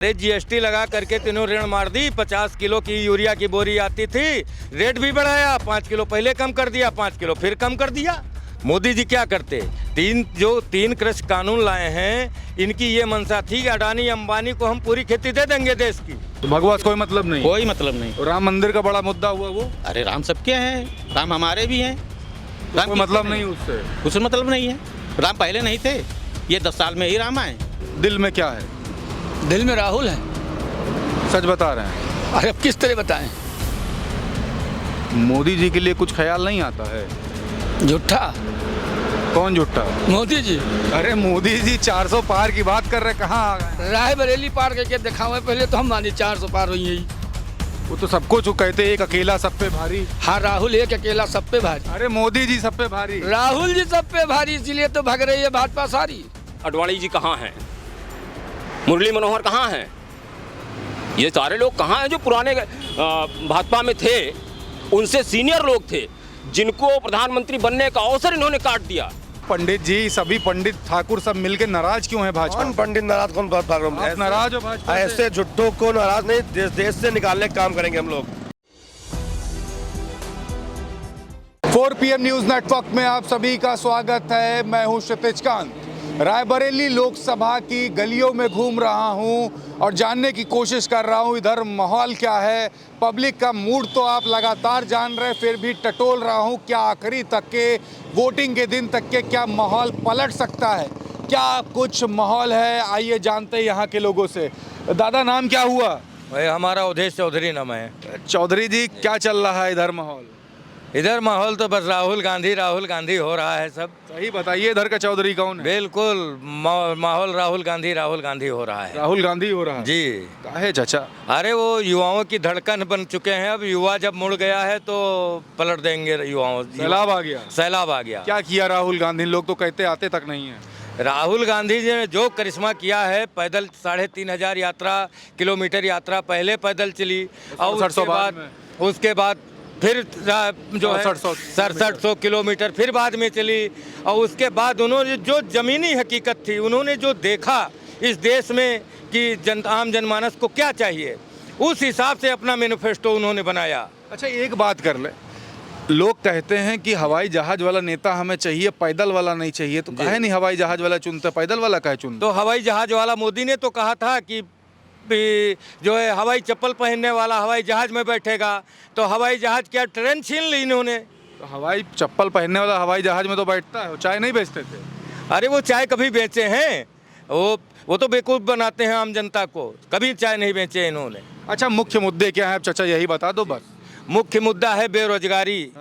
अरे जीएसटी लगा करके तीनों ऋण मार दी। 50 किलो की यूरिया की बोरी आती थी, रेट भी बढ़ाया, 5 किलो पहले कम कर दिया, 5 किलो फिर कम कर दिया। मोदी जी क्या करते? तीन कृषि कानून लाए हैं, इनकी ये मंशा थी कि अडानी अंबानी को हम पूरी खेती दे देंगे देश की। तो भगवान कोई मतलब नहीं, कोई मतलब नहीं। तो राम मंदिर का बड़ा मुद्दा हुआ वो, अरे राम सबके हैं, राम हमारे भी हैं। तो कोई मतलब नहीं उससे। कुछ मतलब नहीं है। राम पहले नहीं थे, ये 10 साल में ही राम आए। दिल में क्या है? दिल में राहुल है। सच बता रहे हैं? अरे अब किस तरह बताएं? मोदी जी के लिए कुछ ख्याल नहीं आता है? झूठा। कौन झूठा? मोदी जी। अरे मोदी जी 400 पार की बात कर रहे, कहाँ आ गए? रायबरेली पार करके दिखाओ, पहले तो हम मानी 400 पार हुई है। वो तो सबको जो कहते एक अकेला सब पे भारी। हाँ, राहुल एक अकेला सब पे भारी। अरे मोदी जी सब पे भारी। राहुल जी सब पे भारी, इसीलिए तो भग रही है भाजपा सारी। अडवाणी जी कहाँ हैं? मुरली मनोहर कहाँ हैं? ये सारे लोग कहाँ हैं जो पुराने भाजपा में थे? उनसे सीनियर लोग थे जिनको प्रधानमंत्री बनने का अवसर इन्होंने काट दिया। पंडित जी, सभी पंडित ठाकुर सब मिलके नाराज क्यों हैं भाजपा? कौन पंडित नाराज, कौन बात कर रहे आप नाराज हो भाजपा से? ऐसे झुट्टों को नाराज नहीं, देश से निकालने का काम करेंगे हम लोग। 4 PM न्यूज नेटवर्क में आप सभी का स्वागत है। मैं हूं क्षितिज कांत। रायबरेली लोकसभा की गलियों में घूम रहा हूं और जानने की कोशिश कर रहा हूं इधर माहौल क्या है। पब्लिक का मूड तो आप लगातार जान रहे, फिर भी टटोल रहा हूं क्या आखिरी तक के वोटिंग के दिन तक के क्या माहौल पलट सकता है, क्या कुछ माहौल है। आइए जानते हैं यहाँ के लोगों से। दादा, नाम क्या हुआ? भाई हमारा उदेश चौधरी नाम है। चौधरी जी, क्या चल रहा है इधर माहौल? इधर माहौल तो बस राहुल गांधी हो रहा है सब। सही बताइए, इधर का चौधरी कौन है? बिल्कुल माहौल राहुल गांधी हो रहा है। राहुल गांधी हो रहा है जी। काहे चाचा? अरे वो युवाओं की धड़कन बन चुके हैं। अब युवा जब मुड़ गया है तो पलट देंगे युवाओं। सैलाब आ गया। सैलाब आ गया। क्या किया राहुल गांधी? लोग तो कहते आते तक नहीं है। राहुल गांधी जी ने जो करिश्मा किया है, पैदल 3,500 किलोमीटर यात्रा पहले पैदल चली और उसके बाद फिर जो है 6700 किलोमीटर फिर बाद में चली। और उसके बाद उन्होंने जो ज़मीनी हकीकत थी, उन्होंने जो देखा इस देश में कि आम जनमानस को क्या चाहिए, उस हिसाब से अपना मैनिफेस्टो उन्होंने बनाया। अच्छा, एक बात कर ले, लोग कहते हैं कि हवाई जहाज वाला नेता हमें चाहिए, पैदल वाला नहीं चाहिए। तो काहे नहीं हवाई जहाज वाला चुनते, पैदल वाला काहे चुनते? तो हवाई जहाज वाला मोदी ने तो कहा था कि जो है हवाई चप्पल पहनने वाला हवाई जहाज में बैठेगा, तो हवाई जहाज क्या ट्रेन छीन ली इन्होंने। तो हवाई चप्पल पहनने वाला हवाई जहाज में तो बैठता है, चाय नहीं बेचते थे? अरे वो चाय कभी बेचे हैं? वो तो बेवकूफ़ बनाते हैं आम जनता को। कभी चाय नहीं बेचे इन्होंने। अच्छा, मुख्य मुद्दे क्या है चाचा, यही बता दो बस। मुख्य मुद्दा है बेरोजगारी।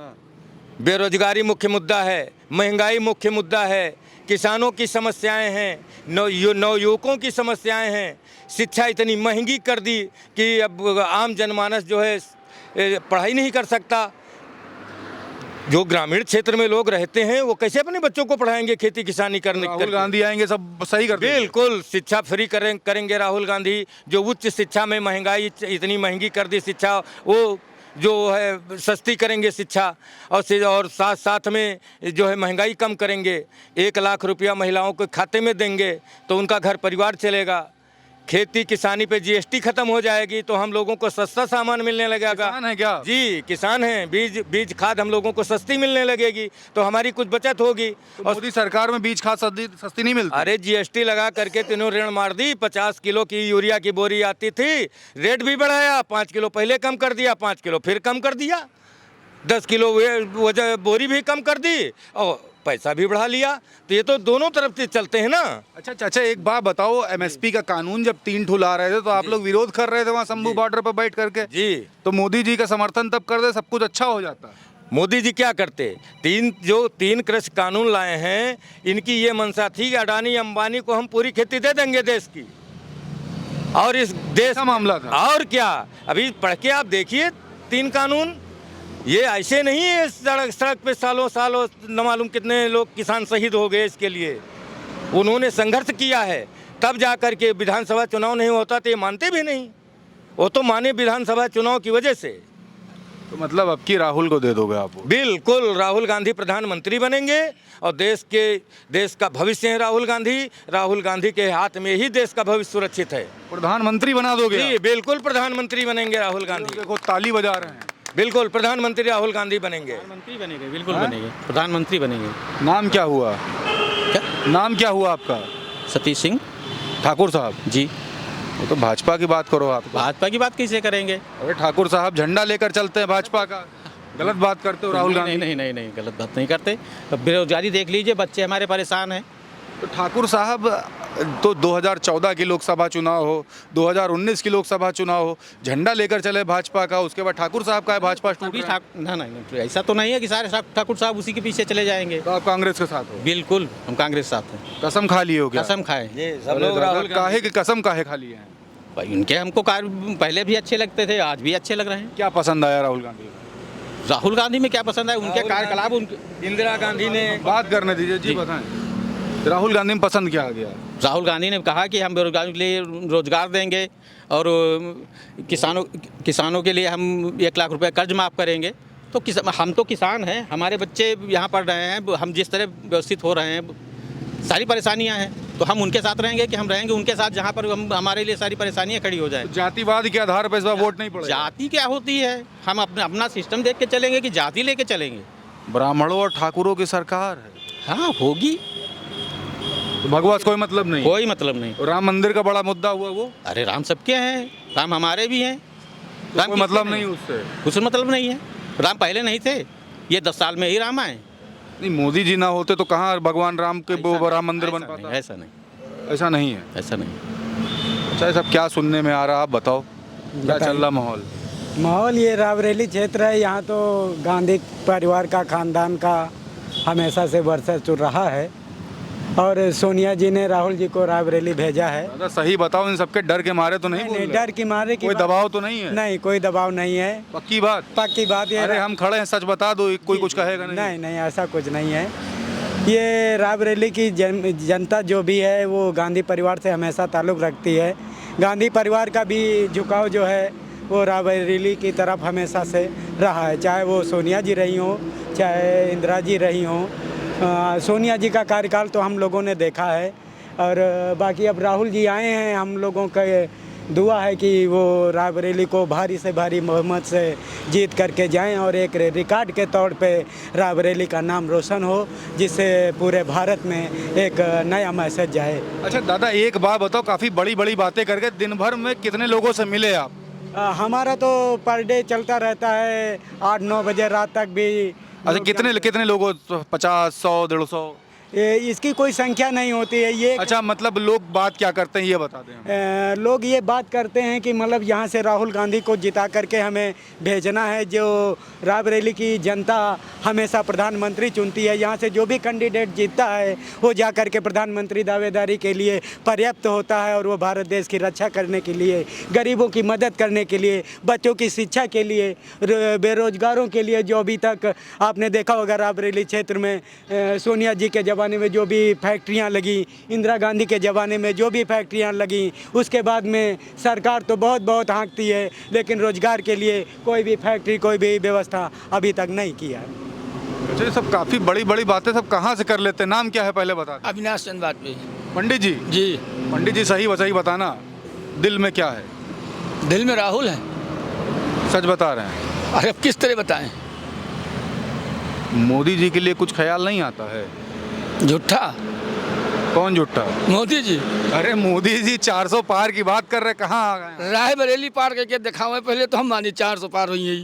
बेरोजगारी मुख्य मुद्दा है, महंगाई मुख्य मुद्दा है, किसानों की समस्याएं हैं, नवयुवकों की समस्याएं हैं। शिक्षा इतनी महंगी कर दी कि अब आम जनमानस जो है पढ़ाई नहीं कर सकता। जो ग्रामीण क्षेत्र में लोग रहते हैं वो कैसे अपने बच्चों को पढ़ाएंगे खेती किसानी करने? राहुल गांधी आएंगे सब सही कर देंगे। बिल्कुल, शिक्षा फ्री करेंगे राहुल गांधी। जो उच्च शिक्षा में महंगाई इतनी महंगी कर दी शिक्षा, वो जो है सस्ती करेंगे शिक्षा। और साथ साथ में जो है महंगाई कम करेंगे। 1 लाख रुपया महिलाओं के खाते में देंगे तो उनका घर परिवार चलेगा। खेती किसानी पे जीएसटी खत्म हो जाएगी तो हम लोगों को सस्ता सामान मिलने लगेगा। किसान है क्या? जी, किसान हैं। बीज खाद हम लोगों को सस्ती मिलने लगेगी तो हमारी कुछ बचत होगी। तो मोदी सरकार में बीज खाद सस्ती नहीं मिलती? अरे जीएसटी लगा करके तीनों ऋण मार दी। 50 किलो की यूरिया की बोरी आती थी, रेट भी बढ़ाया, 5 किलो पहले कम कर दिया, 5 किलो फिर कम कर दिया, 10 किलो वजह बोरी भी कम कर दी और पैसा भी बढ़ा लिया। तो ये तो दोनों तरफ से चलते हैं ना। अच्छा चाचा, एक बात बताओ, एमएसपी का कानून जब 3 ठो ला रहे थे तो आप लोग विरोध कर रहे थे वहाँ शंभू बॉर्डर पर बैठ करके। जी। तो मोदी जी का समर्थन तब कर दे, सब कुछ अच्छा हो जाता। मोदी जी क्या करते? तीन कृषि कानून लाए हैं, इनकी ये मंशा थी कि अडानी अंबानी को हम पूरी खेती दे देंगे देश की। और इस देश का मामला था। और क्या, अभी पढ़ के आप देखिए 3 कानून। ये ऐसे नहीं है सड़क पे सालों न मालूम कितने लोग किसान शहीद हो गए इसके लिए। उन्होंने संघर्ष किया है, तब जा कर के विधानसभा चुनाव नहीं होता तो ये मानते भी नहीं। वो तो माने विधानसभा चुनाव की वजह से। तो मतलब अब की राहुल को दे दोगे आप वोट? बिल्कुल, राहुल गांधी प्रधानमंत्री बनेंगे और देश का भविष्य है राहुल गांधी के हाथ में ही देश का भविष्य सुरक्षित है। प्रधानमंत्री बना दोगे जी बिल्कुल, प्रधानमंत्री बनेंगे राहुल गांधी। देखो ताली बजा रहे हैं। बिल्कुल, प्रधानमंत्री राहुल गांधी बनेंगे। प्रधानमंत्री बनेंगे, बिल्कुल बनेंगे, प्रधानमंत्री बनेंगे। नाम क्या हुआ? क्या? नाम क्या हुआ आपका? सतीश सिंह ठाकुर साहब। जी। वो तो भाजपा की बात करो आप। भाजपा की बात कैसे करेंगे? अरे ठाकुर साहब झंडा लेकर चलते हैं भाजपा का, गलत बात करते हो राहुल गांधी। नहीं, गलत बात नहीं करते। अब बेरोजगारी देख लीजिए, बच्चे हमारे परेशान हैं। तो ठाकुर साहब तो 2014 की लोकसभा चुनाव हो, 2019 की लोकसभा चुनाव हो, झंडा लेकर चले भाजपा का, उसके बाद ठाकुर साहब का है भाजपा टूट अभी रहा है। नहीं, ऐसा तो नहीं है कि सारे ठाकुर साहब उसी के पीछे चले जाएंगे। तो आप कांग्रेस के साथ हो? बिल्कुल, हम कांग्रेस के साथ हैं। कसम खा लिए हो क्या? कसम खाए। सब लोग राहुल काहे की कसम काहे खा लिए हैं? भाई उनके हमको कार्य पहले भी अच्छे लगते थे, आज भी अच्छे लग रहे हैं। क्या पसंद आया राहुल गांधी? राहुल गांधी में क्या पसंद है? उनके कार्यकलाप, उनके इंदिरा गांधी ने बात करने दीजिए जी, बताएं राहुल गांधी में पसंद क्या आ गया? राहुल गांधी ने कहा कि हम बेरोजगारों के लिए रोजगार देंगे और किसानों के लिए हम 1 लाख रुपए कर्ज माफ़ करेंगे। तो हम तो किसान हैं, हमारे बच्चे यहाँ पढ़ रहे हैं, हम जिस तरह व्यवस्थित हो रहे हैं, सारी परेशानियाँ हैं, तो हम उनके साथ रहेंगे कि हम रहेंगे उनके साथ जहाँ पर हमारे लिए सारी परेशानियाँ खड़ी हो जाए। जातिवाद के आधार पर इस बार वोट नहीं पड़ेगा? जाति क्या होती है? हम अपना सिस्टम देख के चलेंगे कि जाति लेके चलेंगे? ब्राह्मणों और ठाकुरों की सरकार है। हाँ होगी, तो भगवा से कोई मतलब नहीं? कोई मतलब नहीं। और राम मंदिर का बड़ा मुद्दा हुआ वो? अरे राम सबके हैं, राम हमारे भी हैं। तो कोई मतलब नहीं उससे? कुछ मतलब नहीं है। राम पहले नहीं थे, ये 10 साल में ही राम आए। नहीं, मोदी जी ना होते तो कहाँ भगवान राम के वो राम मंदिर बन पाता? ऐसा नहीं, ऐसा नहीं है। ऐसा नहीं। अच्छा, सब क्या सुनने में आ रहा, आप बताओ क्या चल रहा माहौल? माहौल ये रायबरेली क्षेत्र है, यहाँ तो गांधी परिवार का, खानदान का हमेशा से वर्चस्व रहा है और सोनिया जी ने राहुल जी को रायबरेली भेजा है। दादा सही बताओ, इन सबके डर के मारे तो नहीं बोल रहे? डर की मारे की कोई बात- दबाव तो नहीं है? नहीं, कोई दबाव नहीं है। पक्की बात? पक्की बात ये अरे हम खड़े हैं, सच बता दो, कोई कुछ कहेगा नहीं? नहीं नहीं, ऐसा कुछ नहीं है। ये रायबरेली की जनता जो भी है वो गांधी परिवार से हमेशा ताल्लुक़ रखती है। गांधी परिवार का भी झुकाव जो है वो रायबरेली की तरफ हमेशा से रहा है, चाहे वो सोनिया जी रही हो, चाहे इंदिरा जी रही हो। सोनिया जी का कार्यकाल तो हम लोगों ने देखा है और बाकी अब राहुल जी आए हैं, हम लोगों का दुआ है कि वो रायबरेली को भारी से भारी बहुमत से जीत करके जाएं और एक रिकॉर्ड के तौर पे रायबरेली का नाम रोशन हो, जिससे पूरे भारत में एक नया मैसेज जाए। अच्छा दादा, एक बात बताओ, काफ़ी बड़ी बड़ी बातें करके दिन भर में कितने लोगों से मिले आप? हमारा तो पर डे चलता रहता है 8-9 बजे रात तक भी। अच्छा, कितने लोगों? 50, 100, 150? इसकी कोई संख्या नहीं होती है ये। अच्छा, मतलब लोग बात क्या करते हैं ये बता दें। लोग ये बात करते हैं कि मतलब यहाँ से राहुल गांधी को जिता करके हमें भेजना है। जो रायबरेली की जनता हमेशा प्रधानमंत्री चुनती है, यहाँ से जो भी कैंडिडेट जीतता है वो जा कर के प्रधानमंत्री दावेदारी के लिए पर्याप्त होता है और वो भारत देश की रक्षा करने के लिए, गरीबों की मदद करने के लिए, बच्चों की शिक्षा के लिए, बेरोजगारों के लिए, जो अभी तक आपने देखा होगा रायबरेली क्षेत्र में सोनिया जी के ज़माने में जो भी फैक्ट्रियां लगी, इंदिरा गांधी के ज़माने में जो भी फैक्ट्रियां लगी, उसके बाद में सरकार तो बहुत हाँकती है, लेकिन रोजगार के लिए कोई भी फैक्ट्री, कोई भी व्यवस्था अभी तक नहीं किया है। अच्छा, ये सब काफ़ी बड़ी बड़ी बातें सब कहाँ से कर लेते हैं? नाम क्या है पहले बता दें। अविनाश चंद वाजपेयी पंडित जी? जी। पंडित जी सही बताना, दिल में क्या है? दिल में राहुल है। सच बता रहे हैं? अरे अब किस तरह बताएं? मोदी जी के लिए कुछ ख्याल नहीं आता है? झूठा। कौन झूठा? मोदी जी। अरे मोदी जी 400 पार की बात कर रहे, कहाँ आ गए? रायबरेली पार करके दिखावे पहले तो हम मानी 400 पार हुई है।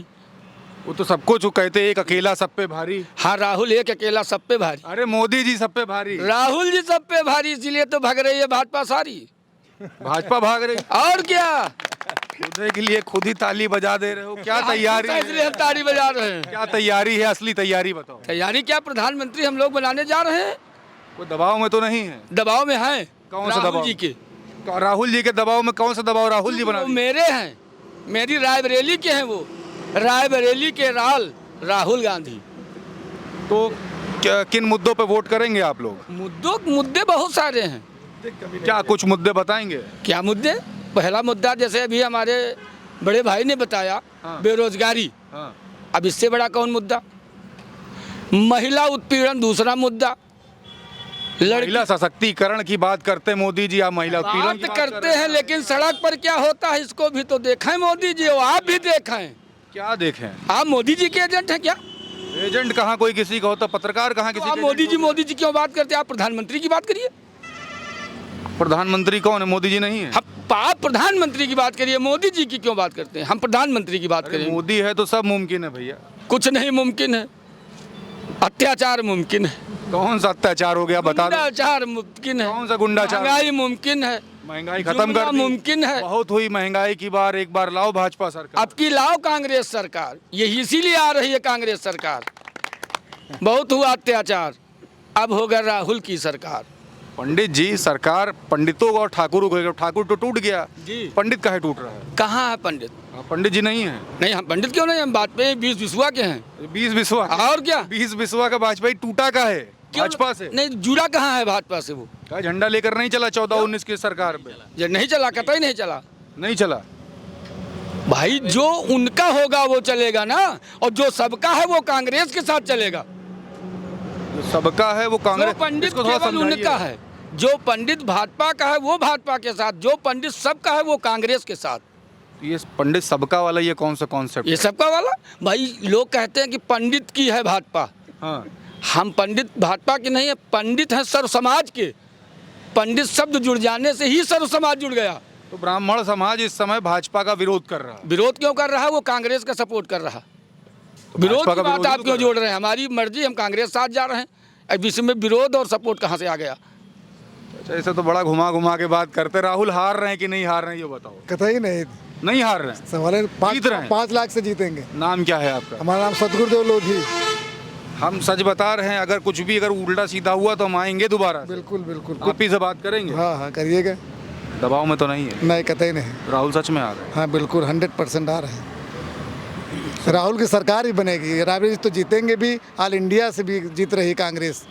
वो तो सबको जो कहते एक अकेला सब पे भारी। हाँ, राहुल एक अकेला सब पे भारी। अरे मोदी जी सब पे भारी। राहुल जी सब पे भारी, इसलिए तो भाग रही है भाजपा सारी। भाजपा भाग रही? और क्या, खुद के लिए खुद ही ताली बजा दे रहे हो? क्या तैयारी इसलिए हम है? ताली बजा रहे हैं। क्या तैयारी है? असली तैयारी बताओ। तैयारी क्या, प्रधानमंत्री हम लोग बनाने जा रहे हैं। कोई दबाव में तो नहीं है? दबाव में हैं। कौन सा राहुल दबाव? जी के। राहुल जी के दबाव में कौन सा दबाव? राहुल जी बना वो दिए। मेरे हैं, मेरी रायबरेली के हैं वो, रायबरेली के राहुल गांधी। तो किन मुद्दों पे वोट करेंगे आप लोग? मुद्दे बहुत सारे हैं। क्या कुछ मुद्दे बताएंगे? क्या मुद्दे? पहला मुद्दा जैसे अभी हमारे बड़े भाई ने बताया, हाँ। बेरोजगारी। हाँ। अब इससे बड़ा कौन मुद्दा? महिला उत्पीड़न दूसरा मुद्दा। महिला सशक्तिकरण की बात करते हैं मोदी जी, आप महिला उत्पीड़न की बात बात करते हैं, लेकिन सड़क पर क्या होता है इसको भी तो देखें मोदी जी, और आप भी देखें। क्या देखें? आप मोदी जी के एजेंट हैं क्या? एजेंट कहाँ कोई किसी का होता, पत्रकार कहाँ किसी आप के मोदी एजेंट जी क्यों बात करते हैं? आप प्रधानमंत्री की बात करिए। होते? प्रधानमंत्री कौन है? मोदी जी नहीं है। आप प्रधानमंत्री की बात करिए, मोदी जी की क्यों बात करते हैं? हम प्रधानमंत्री की बात अरे करें। मोदी है तो सब मुमकिन है भैया। कुछ नहीं मुमकिन है, अत्याचार मुमकिन है, कौन सा अत्याचार हो गया बता दो। गुंडाचार मुमकिन है, कौन सा गुंडाचार? महंगाई मुमकिन है, महंगाई खत्म कर दी। मुमकिन है। बहुत हुई महंगाई की बार, एक बार लाओ भाजपा सरकार। अब की लाओ कांग्रेस सरकार, यही इसीलिए आ रही है कांग्रेस सरकार। बहुत हुआ अत्याचार, अब होगा राहुल की सरकार। पंडित जी, सरकार पंडितों और ठाकुरों को, ठाकुर तो टूट गया जी। पंडित काहे टूट रहा है? कहाँ है पंडित? पंडित जी नहीं है। नहीं, हम पंडित क्यों नहीं, हम वाजपेयी 20 बिस्वा के हैं। 20 बिस्वा और क्या? 20 बिस्वा का वाजपेयी टूटा का है भाजपा से। नहीं, जुड़ा कहाँ है भाजपा से? वो का झंडा लेकर नहीं चला 14-19 की सरकार पे? ये नहीं चला, कतई नहीं चला नहीं चला। भाई। जो उनका होगा वो चलेगा ना, और जो सबका है वो कांग्रेस के साथ चलेगा। जो सबका है वो जो कांग्रेस। पंडित इसको थोड़ा केवल उनका समझाइए। है, जो पंडित भाजपा का है वो भाजपा के साथ, जो पंडित सबका है वो कांग्रेस के साथ। ये पंडित सबका वाला ये कौन सा कॉन्सेप्ट? ये सबका वाला भाई, लोग कहते हैं कि पंडित की है भाजपा। हाँ, हम पंडित भाजपा के नहीं है, पंडित हैं सर्व समाज के। पंडित शब्द जुड़ जाने से ही सर्व समाज जुड़ गया। तो ब्राह्मण समाज इस समय भाजपा का विरोध कर रहा है। विरोध क्यों कर रहा है? वो कांग्रेस का सपोर्ट कर रहा है। विरोध भाजपा की का बात विरोध आप तो क्यों कर जोड़ रहे हैं? हमारी मर्जी, हम कांग्रेस साथ जा रहे हैं। अब इसमें विरोध और सपोर्ट कहाँ से आ गया? अच्छा, ऐसे तो बड़ा घुमा घुमा के बात करते। राहुल हार रहे हैं कि नहीं हार रहे हैं ये बताओ। कतई नहीं, नहीं हार रहे हैं। सवाल है जीत रहे हैं। 5 लाख से जीतेंगे। नाम क्या है आपका? हमारा नाम सतगुरुदेव लोधी। हम सच बता रहे हैं, अगर कुछ भी अगर उल्टा सीधा हुआ तो हम आएंगे दोबारा से। बिल्कुल बिल्कुल। आप ही से बात करेंगे। हाँ हाँ करिएगा। दबाव में तो नहीं है? नहीं, कतई नहीं। राहुल सच में आ रहे हैं? हाँ बिल्कुल 100% आ रहे हैं। राहुल की सरकार ही बनेगी। राहुल जी तो जीतेंगे भी, ऑल इंडिया से भी जीत रही कांग्रेस।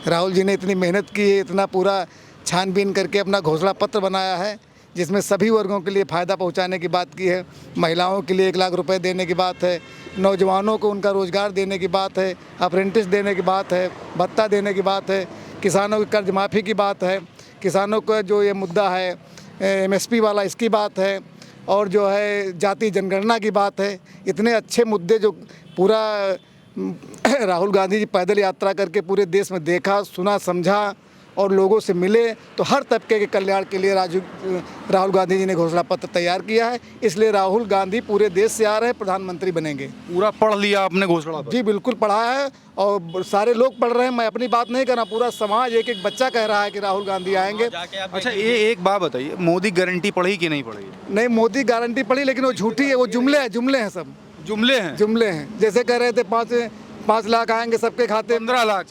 राहुल जी ने इतनी मेहनत की है, इतना पूरा छानबीन करके अपना घोषणा पत्र बनाया है, जिसमें सभी वर्गों के लिए फ़ायदा पहुंचाने की बात की है। महिलाओं के लिए 1 लाख रुपए देने की बात है, नौजवानों को उनका रोज़गार देने की बात है, अप्रेंटिस देने की बात है, भत्ता देने की बात है, किसानों की कर्ज माफ़ी की बात है, किसानों का जो ये मुद्दा है MSP वाला, इसकी बात है, और जो है जाति जनगणना की बात है। इतने अच्छे मुद्दे जो पूरा राहुल गांधी जी पैदल यात्रा करके पूरे देश में देखा, सुना, समझा और लोगों से मिले, तो हर तबके के कल्याण के लिए राहुल गांधी जी ने घोषणा पत्र तैयार किया है। इसलिए राहुल गांधी पूरे देश से आ रहे हैं, प्रधानमंत्री बनेंगे। पूरा पढ़ लिया आपने घोषणा पत्र? जी बिल्कुल पढ़ा है, और सारे लोग पढ़ रहे हैं। मैं अपनी बात नहीं कर रहा, पूरा समाज, एक एक बच्चा कह रहा है कि राहुल गांधी आएंगे। अच्छा, ये एक बात बताइए, मोदी गारंटी पढ़ी कि नहीं पढ़ी? नहीं, मोदी गारंटी पड़ी, लेकिन वो झूठी है, वो जुमले हैं सब जुमले हैं। जुमले हैं। जैसे कह रहे थे 5 लाख आएंगे सबके खाते, 15 लाख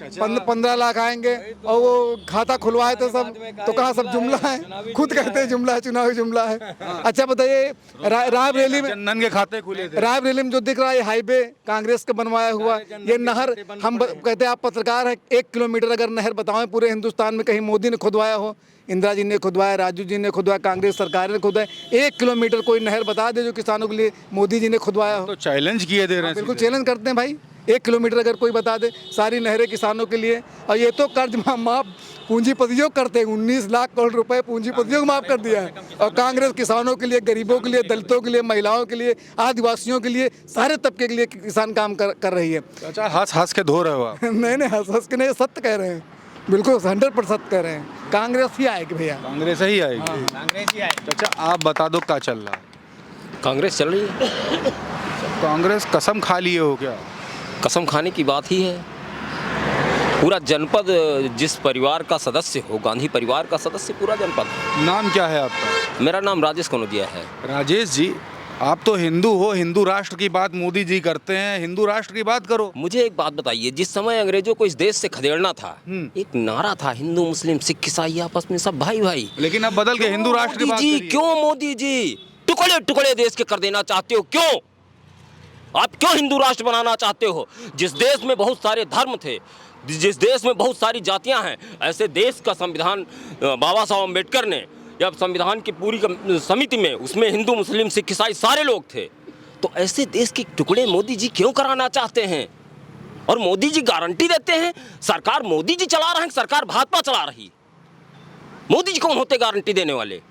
15 लाख आएंगे, और वो खाता खुलवाए थे सब, तो कहाँ सब जुमला है? खुद कहते हैं जुमला है, चुनावी जुमला है। अच्छा बताइए, रायबरेली में जनधन के खाते खुले थे। रायबरेली में जो दिख रहा है हाईवे कांग्रेस का बनवाया हुआ, ये नहर, हम कहते हैं आप पत्रकार हैं, 1 किलोमीटर अगर नहर बताएं पूरे हिंदुस्तान में कहीं मोदी ने खुदवाया हो, इंदिरा जी ने खुदवाया, राजू जी ने खुदवाया, कांग्रेस सरकार ने खुदवाया, 1 किलोमीटर कोई नहर बता दे जो किसानों के लिए मोदी जी ने खुदवाया हो। तो चैलेंज किए दे रहे हैं। बिल्कुल चैलेंज करते हैं भाई, 1 किलोमीटर अगर कोई बता दे सारी नहरें किसानों के लिए। और ये तो कर्ज माफ पूंजीपतियों करते हैं, 19 लाख करोड़ रुपए पूंजीपतियों को माफ कर दिया है। और कांग्रेस किसानों के लिए, गरीबों के लिए, दलितों के लिए, महिलाओं के लिए, आदिवासियों के लिए, सारे तबके के लिए किसान काम कर रही है। अच्छा, हंस हंस के धो रहे हो आप? नहीं, हंस के नहीं, सत्य कह रहे हैं, बिल्कुल 100% कह रहे हैं। कांग्रेस ही आएगी भैया, कांग्रेस ही आएगी। कांग्रेस ही आएगी। अच्छा, आप बता दो क्या चल रहा है? कांग्रेस चल रही है। कांग्रेस कसम खा लिए हो क्या? कसम खाने की बात ही है। पूरा जनपद जिस परिवार का सदस्य हो, गांधी परिवार का सदस्य पूरा जनपद। नाम क्या है आपका? मेरा नाम राजेश कनौजिया है। राजेश जी, आप तो हिंदू हो, हिंदू राष्ट्र की बात मोदी जी करते हैं, हिंदू राष्ट्र की बात करो। मुझे एक बात बताइए, जिस समय अंग्रेजों को इस देश से खदेड़ना था, एक नारा था, हिंदू मुस्लिम सिख ईसाई आपस में सब भाई भाई। लेकिन अब बदल के हिंदू राष्ट्र की बात करिए। क्यों मोदी जी टुकड़े टुकड़े देश के कर देना चाहते हो? क्यों आप क्यों हिंदू राष्ट्र बनाना चाहते हो? जिस देश में बहुत सारे धर्म थे, जिस देश में बहुत सारी जातियां हैं, ऐसे देश का संविधान बाबा साहब अम्बेडकर ने, जब संविधान की पूरी समिति में, उसमें हिंदू मुस्लिम सिख ईसाई सारे लोग थे, तो ऐसे देश के टुकड़े मोदी जी क्यों कराना चाहते हैं? और मोदी जी गारंटी देते हैं, सरकार मोदी जी चला रहे हैं, सरकार भाजपा चला रही। मोदी जी कौन होते गारंटी देने वाले?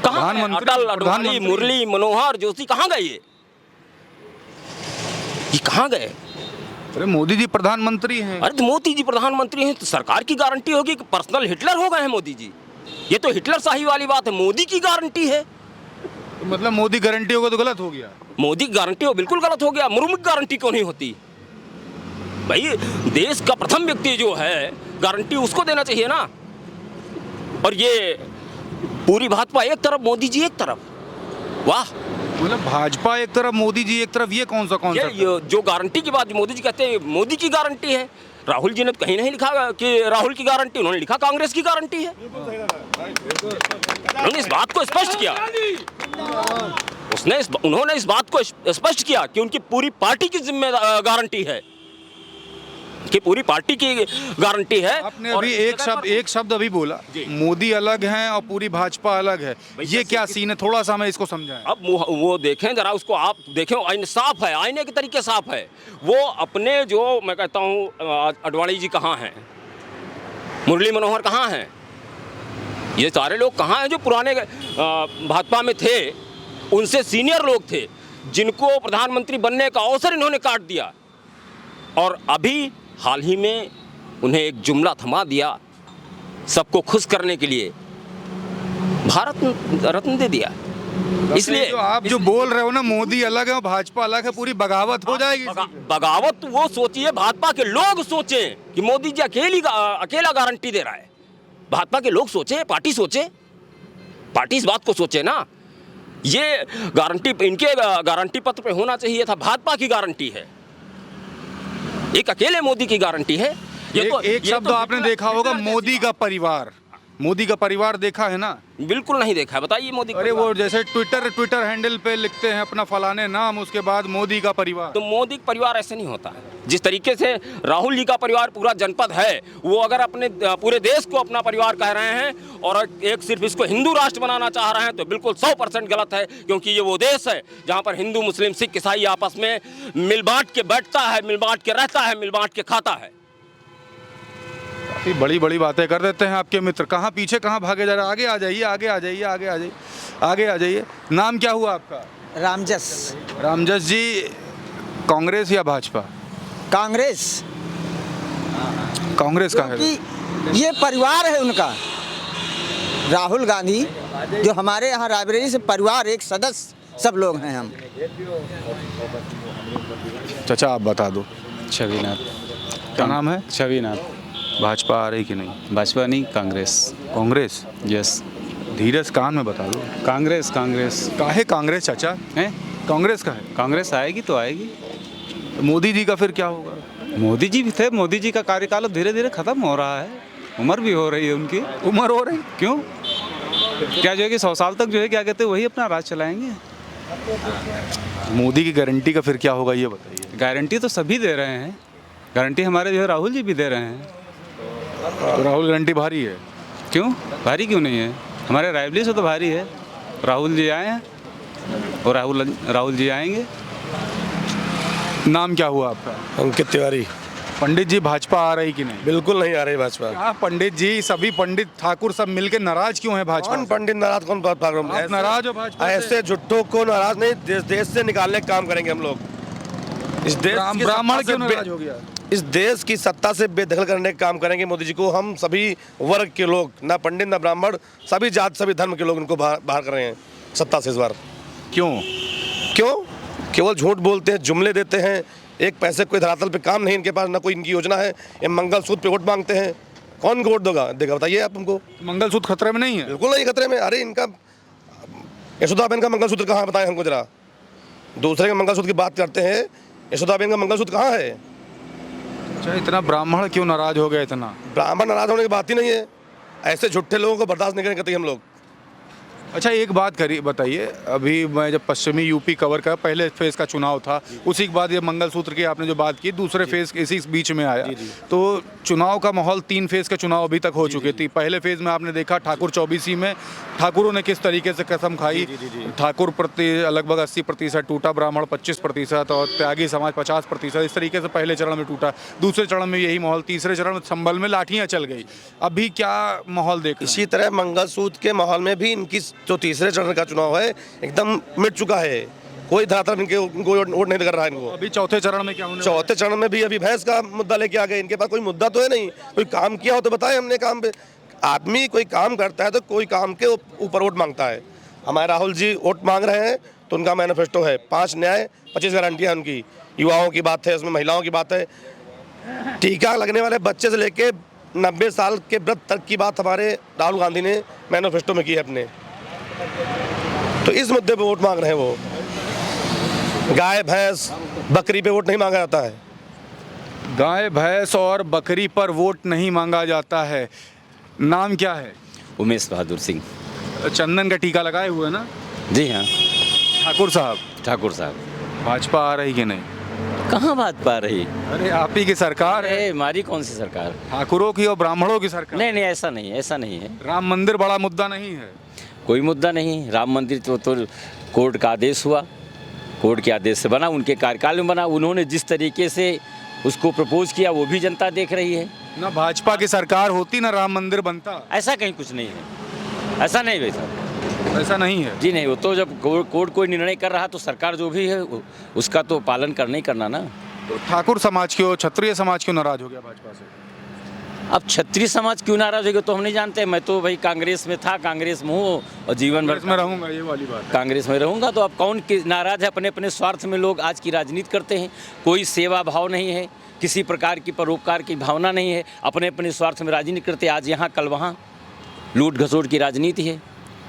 कहाँ गए? अटल, अडवाणी, मुरली मनोहर जोशी कहाँ गए? ये कहाँ गए? अरे मोदी जी प्रधानमंत्री हैं। अरे तो मोदी जी प्रधानमंत्री हैं तो सरकार की गारंटी होगी कि पर्सनल हिटलर हो गए हैं मोदी जी? ये तो हिटलर शाही वाली बात है। मोदी की गारंटी है, तो मतलब मोदी गारंटी होगा तो गलत हो गया। मोदी की गारंटी हो बिल्कुल गलत हो गया। मुर्मू की गारंटी क्यों नहीं होती भाई? देश का प्रथम व्यक्ति जो है, गारंटी उसको देना चाहिए ना। और ये पूरी भाजपा एक तरफ, मोदी जी एक तरफ। वाह, मतलब भाजपा एक तरफ, मोदी जी एक तरफ, ये कौन सा ये जो गारंटी की बात मोदी जी कहते हैं, मोदी की गारंटी है। राहुल जी ने तो कहीं नहीं लिखा कि राहुल की गारंटी, उन्होंने लिखा कांग्रेस की गारंटी है। उन्होंने इस बात को स्पष्ट किया, उन्होंने इस बात को स्पष्ट किया कि उनकी पूरी पार्टी की जिम्मेदार गारंटी है, कि पूरी पार्टी की गारंटी है। आपने अभी एक शब्द अभी बोला, मोदी अलग हैं और पूरी भाजपा अलग है। ये क्या सीन है? थोड़ा सा हमें इसको समझाएं। अब वो देखें जरा, उसको आप देखें, आईने साफ है, आईने के तरीके साफ है। वो अपने जो मैं कहता हूँ, अडवाणी जी कहाँ हैं, मुरली मनोहर कहाँ हैं, ये सारे लोग कहाँ हैं जो पुराने भाजपा में थे, उनसे सीनियर लोग थे, जिनको प्रधानमंत्री बनने का अवसर इन्होंने काट दिया। और अभी हाल ही में उन्हें एक जुमला थमा दिया, सबको खुश करने के लिए भारत रत्न दे दिया। इसलिए जो आप जो बोल रहे हो ना, मोदी अलग है और भाजपा अलग है, पूरी बगावत हो जाएगी। बगावत वो सोचिए, भाजपा के लोग सोचें कि मोदी जी अकेला गारंटी दे रहा है। भाजपा के लोग सोचे, पार्टी सोचे, पार्टी इस बात को सोचे ना। ये गारंटी इनके गारंटी पत्र पे होना चाहिए था, भाजपा की गारंटी है, एक अकेले मोदी की गारंटी है। एक शब्द आपने देखा होगा, मोदी का परिवार। मोदी का परिवार देखा है ना? बिल्कुल नहीं देखा है, बताइए मोदी। अरे वो जैसे ट्विटर हैंडल पे लिखते हैं अपना फलाने नाम, उसके बाद मोदी का परिवार। तो मोदी का परिवार ऐसे नहीं होता है। जिस तरीके से राहुल जी का परिवार पूरा जनपद है, वो अगर अपने पूरे देश को अपना परिवार कह रहे हैं और एक सिर्फ इसको हिंदू राष्ट्र बनाना चाह रहे हैं, तो बिल्कुल 100% गलत है। क्योंकि ये वो देश है जहाँ पर हिंदू, मुस्लिम, सिख, ईसाई आपस में मिल बांट के बैठता है, मिल बांट के रहता है, मिल बांट के खाता है। काफी बड़ी बड़ी बातें कर देते हैं आपके मित्र। कहाँ पीछे कहाँ भागे जा रहे हैं? आगे आ जाइए, आगे आ जाइए, आगे आ जाइए, आगे आ जाइए। नाम क्या हुआ आपका? रामजस। रामजस जी, कांग्रेस या भाजपा? कांग्रेस। कांग्रेस का है क्योंकि ये परिवार है उनका। राहुल गांधी जो हमारे यहाँ रायबरेली से परिवार, एक सदस्य सब लोग हैं हम। चाचा आप बता दो। छविनाथ। क्या नाम है? छविनाथ। भाजपा आ रही कि नहीं? भाजपा नहीं, कांग्रेस। कांग्रेस? यस। धीरज कान में बता दो। कांग्रेस। कांग्रेस काहे कांग्रेस चाचा? है, कांग्रेस का है? कांग्रेस आएगी तो आएगी। तो मोदी जी का फिर क्या होगा? मोदी जी भी थे, मोदी जी का कार्यकाल धीरे धीरे खत्म हो रहा है, उम्र भी हो रही है उनकी। उम्र हो रही? क्यों? क्या जो है कि 100 साल तक जो है क्या कहते हैं वही अपना राज चलाएंगे। मोदी की गारंटी का फिर क्या होगा ये बताइए। गारंटी तो सभी दे रहे हैं, गारंटी हमारे जो है राहुल जी भी दे रहे हैं। तो राहुल गारंटी भारी है? क्यों भारी क्यों नहीं है? हमारे रायबरेली से तो भारी है। राहुल जी आए हैं और राहुल जी आएंगे। नाम क्या हुआ आपका? अंकित तिवारी। पंडित जी, भाजपा आ रही कि नहीं? बिल्कुल नहीं आ रही भाजपा। क्या पंडित जी, सभी पंडित ठाकुर सब मिलके नाराज क्यों है भाजपा? कौन पंडित नाराज, कौन बात भाग रहा? आप नाराज हो भाजपा से? ऐसे झुट्टों को नाराज नहीं, देश से निकालने का काम करेंगे हम लोग। इस देश की ब्राह्मण सत्ता क्यों से नाराज हो गया? इस देश की सत्ता से बेदखल करने का काम करेंगे मोदी जी को। हम सभी वर्ग के लोग, ना पंडित ना ब्राह्मण, सभी जात सभी धर्म के लोग उनको बाहर कर रहे हैं सत्ता से इस बार। क्यों? केवल झूठ बोलते हैं, जुमले देते हैं, एक पैसे कोई धरातल पे काम नहीं इनके पास, ना कोई इनकी योजना है। ये मंगलसूत्र पे वोट मांगते हैं। कौन वोट देगा बताइए आप हमको? मंगलसूत्र खतरे में नहीं है? बिल्कुल नहीं खतरे में। अरे इनका यशोदाबेन का मंगलसूत्र कहाँ है बताएं हमको जरा। दूसरे के मंगलसूत्र की बात करते हैं, यशोदाबेन का मंगलसूत्र कहाँ है? अच्छा, इतना ब्राह्मण क्यों नाराज हो गया? इतना ब्राह्मण नाराज होने की बात ही नहीं है। ऐसे झूठे लोगों को बर्दाश्त नहीं करेंगे हम लोग। अच्छा एक बात करिए, बताइए, अभी मैं जब पश्चिमी यूपी कवर का पहले फेज़ का चुनाव था, उसी के बाद ये मंगलसूत्र की आपने जो बात की, दूसरे फेज़ इसी बीच में आया, तो चुनाव का माहौल 3 फेज़ का चुनाव अभी तक हो चुके थे। पहले फेज़ में आपने देखा ठाकुर चौबीसी में ठाकुरों ने किस तरीके से कसम खाई, ठाकुर प्रति लगभग 80% टूटा, ब्राह्मण 25% और त्यागी समाज 50%, इस तरीके से पहले चरण में टूटा। दूसरे चरण में यही माहौल, तीसरे चरण में संभल में लाठियाँ चल गई। अभी क्या माहौल देख रहे हैं? इसी तरह मंगलसूत्र के माहौल में भी इनकी जो तीसरे चरण का चुनाव है एकदम मिट चुका है। कोई धरातल इनको वोट नहीं कर रहा है इनको। अभी चौथे चरण में क्या होने वाला है? चौथे चरण में भी अभी भैंस का मुद्दा लेके आ गए। इनके पास कोई मुद्दा तो है नहीं, कोई काम किया हो तो बताए हमने काम पे। आदमी कोई काम करता है तो कोई काम के ऊपर वोट मांगता है। हमारे राहुल जी वोट मांग रहे हैं तो उनका मैनिफेस्टो है 5 न्याय 25 गारंटियाँ उनकी। युवाओं की बात है, उसमें महिलाओं की बात है, टीका लगने वाले बच्चे से लेके 90 साल के वृद्ध तक की बात हमारे राहुल गांधी ने मैनिफेस्टो में की है अपने। तो इस मुद्दे पे वोट मांग रहे हैं वो। गाय भैंस बकरी पे वोट नहीं मांगा जाता है। गाय भैंस और बकरी पर वोट नहीं मांगा जाता है। नाम क्या है? उमेश बहादुर सिंह। चंदन का टीका लगाए हुए ना? जी हाँ। ठाकुर साहब। ठाकुर साहब। भाजपा आ रही कि नहीं? कहाँ बात पा रही? अरे आप ही की सरकार है। हमारी कौन सी सरकार? ठाकुरों की और ब्राह्मणों की सरकार। नहीं नहीं, ऐसा नहीं, ऐसा नहीं है। राम मंदिर बड़ा मुद्दा नहीं है? कोई मुद्दा नहीं। राम मंदिर तो कोर्ट का आदेश हुआ, कोर्ट के आदेश से बना, उनके कार्यकाल में बना। उन्होंने जिस तरीके से उसको प्रपोज किया वो भी जनता देख रही है। ना भाजपा की सरकार होती ना राम मंदिर बनता। ऐसा कहीं कुछ नहीं है, ऐसा नहीं भाई साहब, ऐसा नहीं है जी नहीं। वो तो जब कोर्ट कोई निर्णय कर रहा तो सरकार जो भी है उसका तो पालन करना ही करना ना। तो ठाकुर समाज क्यों, क्षत्रिय समाज क्यों नाराज हो गया भाजपा से? अब क्षत्रिय समाज क्यों नाराज हो गया तो हम नहीं जानते। मैं तो भाई कांग्रेस में था, कांग्रेस में हूँ और जीवन भर में रहूंगा, ये वाली बात। कांग्रेस में रहूंगा। तो अब कौन नाराज है? अपने अपने स्वार्थ में लोग आज की राजनीति करते हैं। कोई सेवा भाव नहीं है, किसी प्रकार की परोपकार की भावना नहीं है, अपने अपने स्वार्थ में राजनीति करते। आज यहाँ कल वहाँ लूट घसोट की राजनीति है।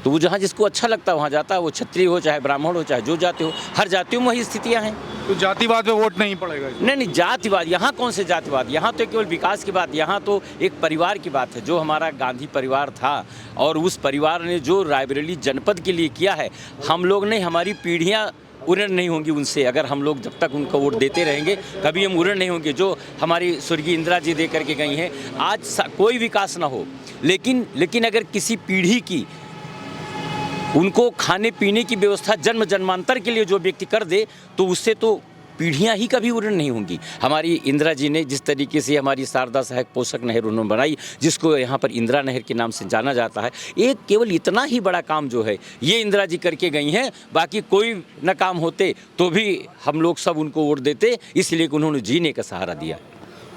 तो वो जहाँ जिसको अच्छा लगता है वहाँ जाता है। वो क्षत्रिय हो चाहे ब्राह्मण हो चाहे जो जाति हो, हर जातियों में वही स्थितियाँ हैं। तो जातिवाद पे वोट नहीं पड़ेगा? नहीं, जातिवाद यहाँ कौन से जातिवाद? यहाँ तो केवल विकास की बात, यहाँ तो एक परिवार की बात है। जो हमारा गांधी परिवार था और उस परिवार ने जो रायबरेली जनपद के लिए किया है, हम लोग नहीं, हमारी पीढ़ियाँ उड़न नहीं होंगी उनसे। अगर हम लोग जब तक उनको वोट देते रहेंगे कभी हम उड़न नहीं होंगे। जो हमारी स्वर्गीय इंदिरा जी दे करके गई हैं, आज कोई विकास ना हो, लेकिन अगर किसी पीढ़ी की उनको खाने पीने की व्यवस्था जन्म जन्मांतर के लिए जो व्यक्ति कर दे तो उससे तो पीढ़ियाँ ही कभी उड़न नहीं होंगी। हमारी इंदिरा जी ने जिस तरीके से हमारी शारदा सहायक पोषक नहर उन्होंने बनाई, जिसको यहाँ पर इंदिरा नहर के नाम से जाना जाता है, एक केवल इतना ही बड़ा काम जो है ये इंदिरा जी करके गई हैं। बाकी कोई न काम होते तो भी हम लोग सब उनको वोट देते, इसलिए कि उन्होंने जीने का सहारा दिया।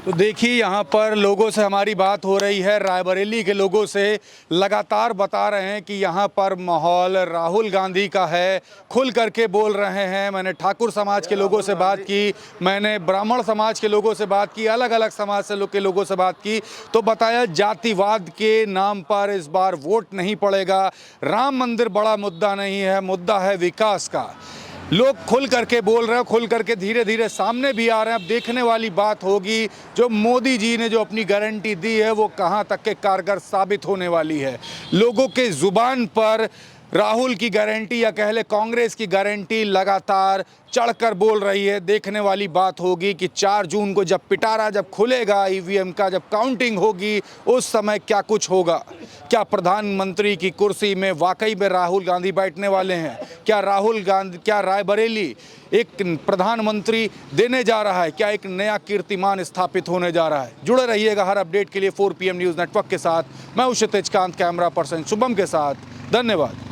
तो देखिए यहाँ पर लोगों से हमारी बात हो रही है, रायबरेली के लोगों से लगातार बता रहे हैं कि यहाँ पर माहौल राहुल गांधी का है, खुल करके बोल रहे हैं। मैंने ठाकुर समाज के लोगों से बात की, मैंने ब्राह्मण समाज के लोगों से बात की, अलग अलग समाज से के लोगों से बात की, तो बताया जातिवाद के नाम पर इस बार वोट नहीं पड़ेगा। राम मंदिर बड़ा मुद्दा नहीं है, मुद्दा है विकास का। लोग खुल करके बोल रहे हैं, खुल करके धीरे धीरे सामने भी आ रहे हैं। अब देखने वाली बात होगी जो मोदी जी ने जो अपनी गारंटी दी है वो कहां तक के कारगर साबित होने वाली है। लोगों के जुबान पर राहुल की गारंटी या कह ले कांग्रेस की गारंटी लगातार चढ़कर बोल रही है। देखने वाली बात होगी कि 4 जून को जब पिटारा जब खुलेगा, ईवीएम का जब काउंटिंग होगी, उस समय क्या कुछ होगा। क्या प्रधानमंत्री की कुर्सी में वाकई में राहुल गांधी बैठने वाले हैं? क्या राहुल गांधी, क्या रायबरेली एक प्रधानमंत्री देने जा रहा है? क्या एक नया कीर्तिमान स्थापित होने जा रहा है? जुड़े रहिएगा हर अपडेट के लिए 4 PM न्यूज़ नेटवर्क के साथ। मैं हूं क्षितिज कांत, कैमरा पर्सन शुभम के साथ। धन्यवाद।